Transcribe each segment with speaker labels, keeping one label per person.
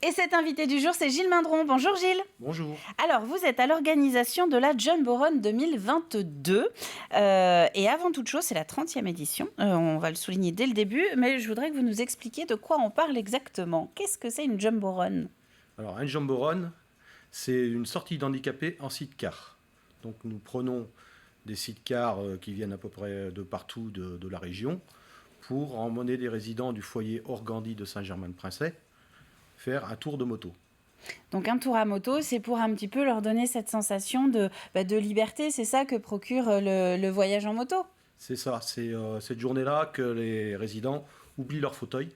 Speaker 1: Et cet invité du jour, c'est Gilles Mindron. Bonjour Gilles.
Speaker 2: Bonjour.
Speaker 1: Alors, vous êtes à l'organisation de la Jumbo Run 2022. Et avant toute chose, c'est la 30e édition. On va le souligner dès le début. Mais je voudrais que vous nous expliquiez de quoi on parle exactement. Qu'est-ce que c'est une Jumbo Run?
Speaker 2: Alors, un jumbo run, c'est une sortie d'handicapés en sidecar. Donc, nous prenons des sidecars qui viennent à peu près de partout de la région pour emmener des résidents du foyer Organdi de Saint-Germain-de-Princey faire un tour de moto.
Speaker 1: Donc un tour à moto, c'est pour un petit peu leur donner cette sensation de liberté. C'est ça que procure le voyage en moto.
Speaker 2: C'est ça, c'est cette journée-là que les résidents oublient leur fauteuil.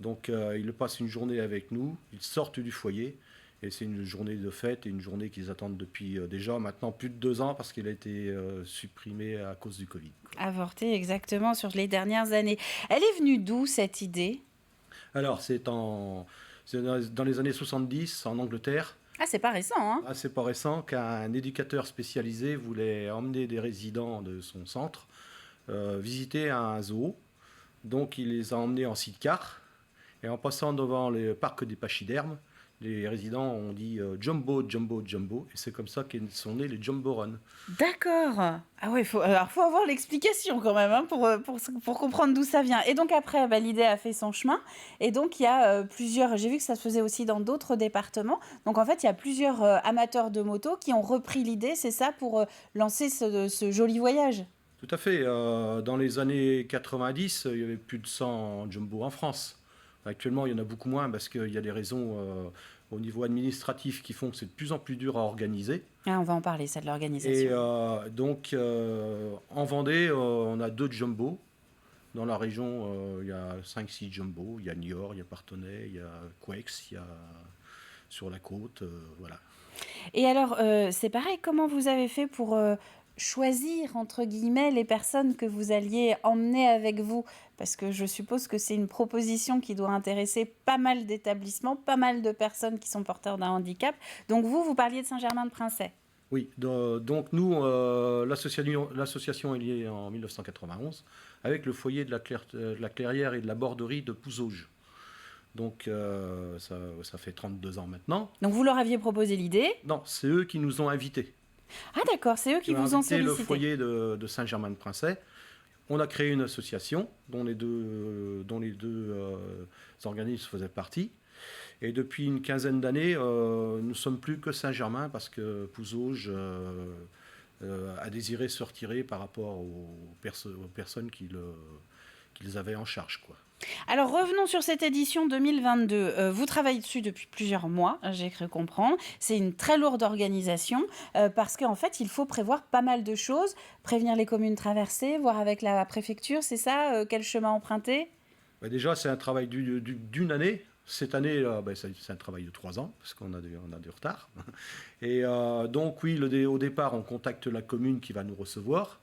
Speaker 2: Donc, ils passent une journée avec nous, ils sortent du foyer. Et c'est une journée de fête et une journée qu'ils attendent depuis déjà maintenant plus de 2 ans parce qu'il a été supprimé à cause du Covid.
Speaker 1: Avorté exactement sur les dernières années. Elle est venue d'où cette idée?
Speaker 2: Alors, c'est dans les années 70 en Angleterre.
Speaker 1: Ah, c'est pas récent, hein?
Speaker 2: Ah, c'est pas récent qu'un éducateur spécialisé voulait emmener des résidents de son centre visiter un zoo. Donc, il les a emmenés en sidecar. Et en passant devant le parc des pachydermes, les résidents ont dit Jumbo, Jumbo, Jumbo. Et c'est comme ça qu'ils sont nés les Jumbo Run.
Speaker 1: D'accord. Ah ouais, faut avoir l'explication quand même, hein, pour comprendre d'où ça vient. Et donc après, l'idée a fait son chemin. Et donc il y a plusieurs, j'ai vu que ça se faisait aussi dans d'autres départements. Donc en fait, il y a plusieurs amateurs de moto qui ont repris l'idée, c'est ça, pour lancer ce joli voyage.
Speaker 2: Tout à fait. Dans les années 90, il y avait plus de 100 Jumbo en France. Actuellement, il y en a beaucoup moins parce qu'il y a des raisons au niveau administratif qui font que c'est de plus en plus dur à organiser.
Speaker 1: Ah, on va en parler, ça, de
Speaker 2: Et
Speaker 1: l'organisation.
Speaker 2: donc, en Vendée, on a 2 Jumbo. Dans la région, il y a 5-6 Jumbo. Il y a Niort, il y a Parthenay, il y a Couex, il y a sur la côte. Voilà.
Speaker 1: Et alors, c'est pareil, comment vous avez fait pour choisir, entre guillemets, les personnes que vous alliez emmener avec vous? Parce que je suppose que c'est une proposition qui doit intéresser pas mal d'établissements, pas mal de personnes qui sont porteurs d'un handicap. Donc vous parliez de Saint-Germain-de-Princey.
Speaker 2: Oui, donc nous, l'association est liée en 1991 avec le foyer de la Clairière et de la Borderie de Pouzauges. Donc ça fait 32 ans maintenant.
Speaker 1: Donc vous leur aviez proposé l'idée.
Speaker 2: Non, c'est eux qui nous ont invités.
Speaker 1: Ah d'accord, c'est eux qui
Speaker 2: Ils ont
Speaker 1: vous ont
Speaker 2: invité le
Speaker 1: sollicité.
Speaker 2: foyer de Saint-Germain-de-Princey. On a créé une association dont les deux organismes faisaient partie. Et depuis une quinzaine d'années, nous ne sommes plus que Saint-Germain parce que Pouzauges a désiré se retirer par rapport aux personnes qui les avaient en charge, quoi.
Speaker 1: Alors revenons sur cette édition 2022. Vous travaillez dessus depuis plusieurs mois, j'ai cru comprendre. C'est une très lourde organisation parce qu'en fait, il faut prévoir pas mal de choses. Prévenir les communes traversées, voir avec la préfecture, c'est ça? Quel chemin emprunter?
Speaker 2: Bah, déjà, c'est un travail d'une année. Cette année, c'est un travail de 3 ans, parce qu'on a du retard. Et donc, oui, au départ, on contacte la commune qui va nous recevoir.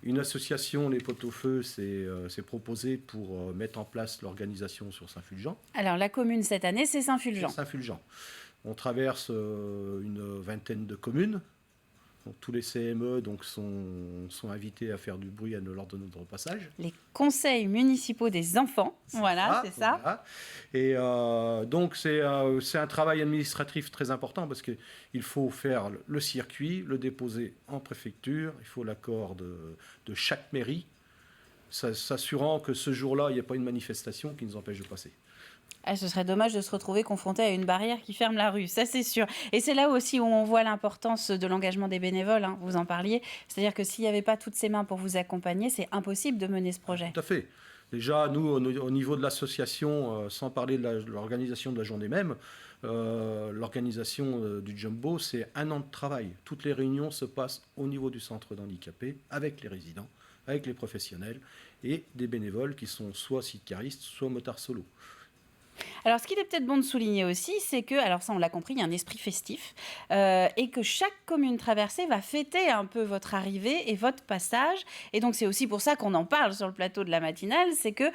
Speaker 2: Une association, les Pot-au-Feu, s'est proposée pour mettre en place l'organisation sur Saint-Fulgent.
Speaker 1: Alors la commune cette année, c'est Saint-Fulgent.
Speaker 2: Saint-Fulgent. On traverse une vingtaine de communes. Donc, tous les CME sont invités à faire du bruit lors de notre passage.
Speaker 1: Les conseils municipaux des enfants, voilà, c'est ça.
Speaker 2: Voilà. Et donc c'est un travail administratif très important parce qu'il faut faire le circuit, le déposer en préfecture, il faut l'accord de chaque mairie, s'assurant que ce jour-là, il n'y a pas une manifestation qui nous empêche de passer.
Speaker 1: Ah, ce serait dommage de se retrouver confronté à une barrière qui ferme la rue, ça c'est sûr. Et c'est là aussi où on voit l'importance de l'engagement des bénévoles, hein, vous en parliez. C'est-à-dire que s'il n'y avait pas toutes ces mains pour vous accompagner, c'est impossible de mener ce projet.
Speaker 2: Tout à fait. Déjà, nous, au niveau de l'association, sans parler de l'organisation de la journée même, l'organisation du Jumbo, c'est 1 an de travail. Toutes les réunions se passent au niveau du centre d'handicapés, avec les résidents, avec les professionnels et des bénévoles qui sont soit sidecaristes, soit motards solo.
Speaker 1: Alors, ce qu'il est peut-être bon de souligner aussi, c'est que, alors ça on l'a compris, il y a un esprit festif et que chaque commune traversée va fêter un peu votre arrivée et votre passage. Et donc, c'est aussi pour ça qu'on en parle sur le plateau de la matinale, c'est que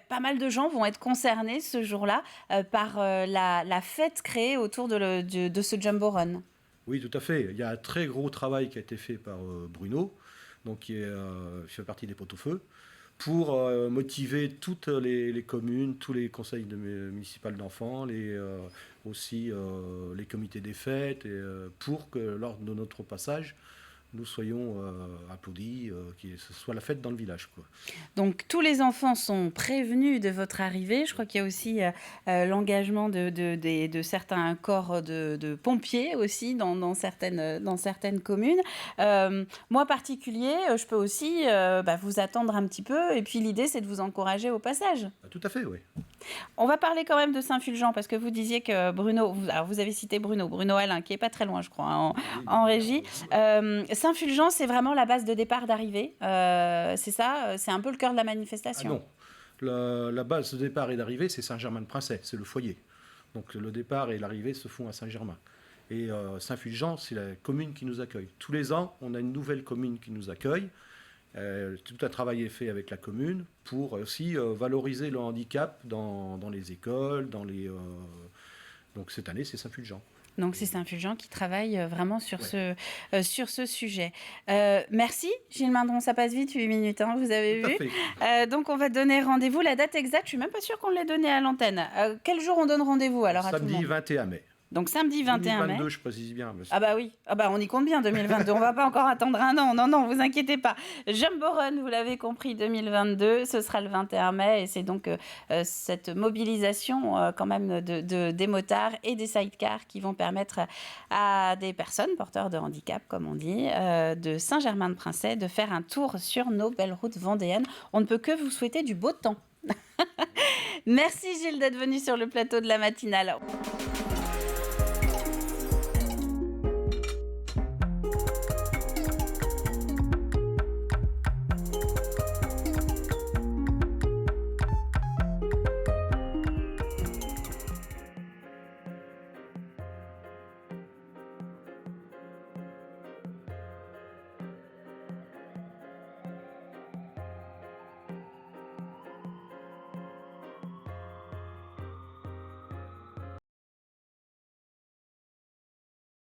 Speaker 1: pas mal de gens vont être concernés ce jour-là par la fête créée autour de ce Jumbo Run.
Speaker 2: Oui, tout à fait. Il y a un très gros travail qui a été fait par Bruno, donc qui fait partie des Pot-au-Feu, pour motiver toutes les communes, tous les conseils municipaux d'enfants, aussi les comités des fêtes, pour que lors de notre passage, nous soyons applaudis, que ce soit la fête dans le village, quoi.
Speaker 1: Donc tous les enfants sont prévenus de votre arrivée. Je crois qu'il y a aussi l'engagement de certains corps de pompiers aussi dans certaines communes. Moi particulier, je peux aussi vous attendre un petit peu et puis l'idée c'est de vous encourager au passage.
Speaker 2: Tout à fait, oui.
Speaker 1: On va parler quand même de Saint-Fulgent parce que vous disiez que Bruno, alors vous avez cité Bruno Alain qui est pas très loin je crois en régie. Saint-Fulgent c'est vraiment la base de départ d'arrivée, c'est ça, c'est un peu le cœur de la manifestation.
Speaker 2: Non, la base de départ et d'arrivée c'est Saint-Germain-de-Prinçay, c'est le foyer. Donc le départ et l'arrivée se font à Saint-Germain. Et Saint-Fulgent c'est la commune qui nous accueille. Tous les ans on a une nouvelle commune qui nous accueille. Tout un travail est fait avec la commune pour aussi valoriser le handicap dans les écoles, donc cette année c'est Saint-Fulgent.
Speaker 1: Donc c'est Saint-Fulgent qui travaille vraiment sur ce sujet. Merci Gilles Mindron, ça passe vite, 8 minutes, hein, vous avez vu. Donc on va donner rendez-vous, la date exacte, je suis même pas sûre qu'on l'ait donnée à l'antenne. Quel jour on donne rendez-vous alors à tout le monde ?
Speaker 2: Samedi 21 mai.
Speaker 1: Donc samedi 21 mai.
Speaker 2: 2022, je précise bien.
Speaker 1: Ah bah oui, on y compte bien 2022, on va pas encore attendre un an, non, vous inquiétez pas. Jumbo Run, vous l'avez compris, 2022, ce sera le 21 mai et c'est donc cette mobilisation quand même des motards et des sidecars qui vont permettre à des personnes porteurs de handicap, comme on dit, de Saint-Germain-de-Prinçay, de faire un tour sur nos belles routes vendéennes. On ne peut que vous souhaiter du beau temps. Merci Gilles d'être venu sur le plateau de la matinale.